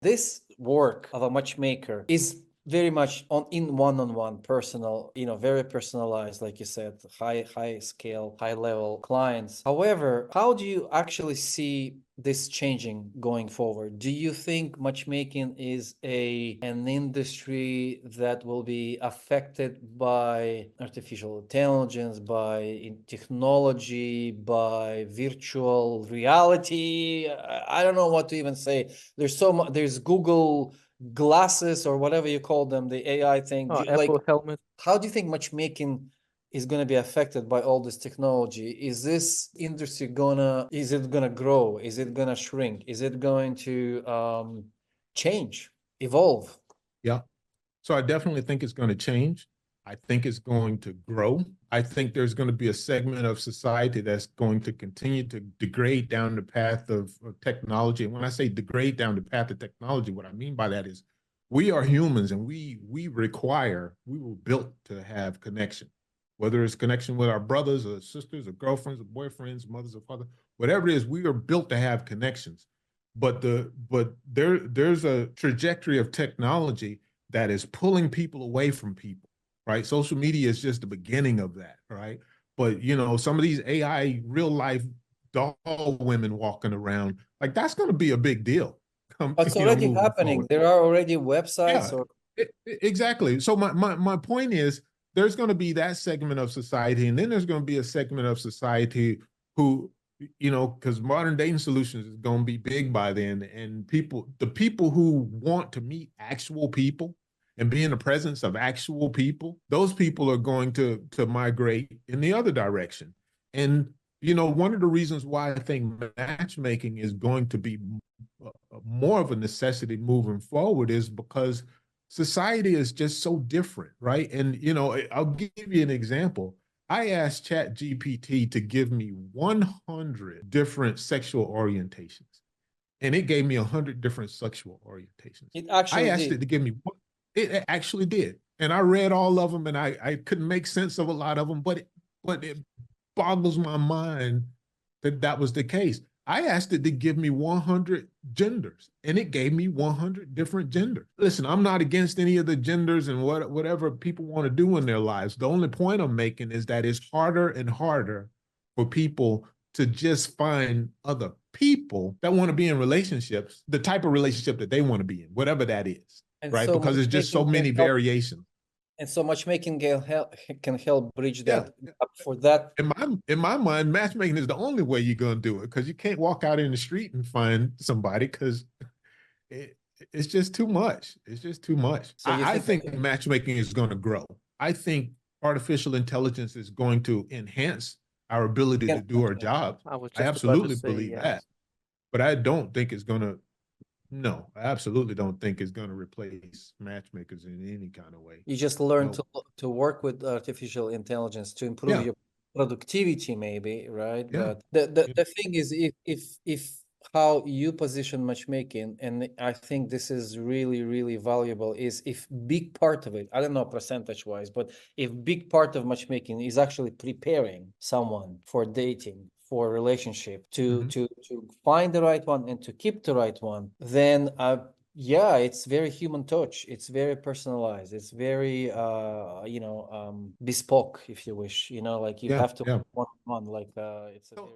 This work of a matchmaker is very much in one-on-one personal, very personalized, like you said, high scale, high level clients. However, how do you actually see this changing going forward? Do you think matchmaking is an industry that will be affected by artificial intelligence, by technology, by virtual reality? I don't know what to even say. There's so much. There's Google glasses or whatever you call them, the AI thing. Apple helmet. How do you think matchmaking is going to be affected by all this technology? Is this industry is it gonna grow? Is it gonna shrink? Is it going to change, evolve? Yeah. So I definitely think it's going to change. I think it's going to grow. I think there's going to be a segment of society that's going to continue to degrade down the path of technology. And when I say degrade down the path of technology, what I mean by that is we are humans and we were built to have connection, whether it's connection with our brothers or sisters or girlfriends or boyfriends, mothers or fathers, whatever it is, we are built to have connections. But there's a trajectory of technology that is pulling people away from people, right? Social media is just the beginning of that, right? But some of these AI real life doll women walking around, like that's going to be a big deal. It's already happening. There are already websites. Exactly. So my point is there's going to be that segment of society, and then there's going to be a segment of society who, because modern dating solutions is going to be big by then, and the people who want to meet actual people and be in the presence of actual people, those people are going to migrate in the other direction. And one of the reasons why I think matchmaking is going to be more of a necessity moving forward is because society is just so different, right? And I'll give you an example. I asked ChatGPT to give me 100 different sexual orientations, and it gave me 100 different sexual orientations. I asked it to give me one. It actually did. And I read all of them, and I couldn't make sense of a lot of them, but it boggles my mind that was the case. I asked it to give me 100 genders, and it gave me 100 different genders. Listen, I'm not against any of the genders and whatever people want to do in their lives. The only point I'm making is that it's harder and harder for people to just find other people that want to be in relationships, the type of relationship that they want to be in, whatever that is, right? So because there's just so many variations. And so matchmaking can help bridge that up for that. In my mind, matchmaking is the only way you're going to do it, because you can't walk out in the street and find somebody, because it's just too much. It's just too much. So I think matchmaking is going to grow. I think artificial intelligence is going to enhance our ability to do our jobs. I absolutely believe that. But I don't think it's going to. No, I absolutely don't think it's going to replace matchmakers in any kind of way. You just learn to work with artificial intelligence to improve your productivity, maybe, right? Yeah. But the thing is, if how you position matchmaking, and I think this is really, really valuable, is if big part of it, I don't know percentage-wise, but if big part of matchmaking is actually preparing someone for dating, for a relationship, to find the right one and to keep the right one, then it's very human touch. It's very personalized. It's very bespoke, if you wish. Like you have to one, like it's a very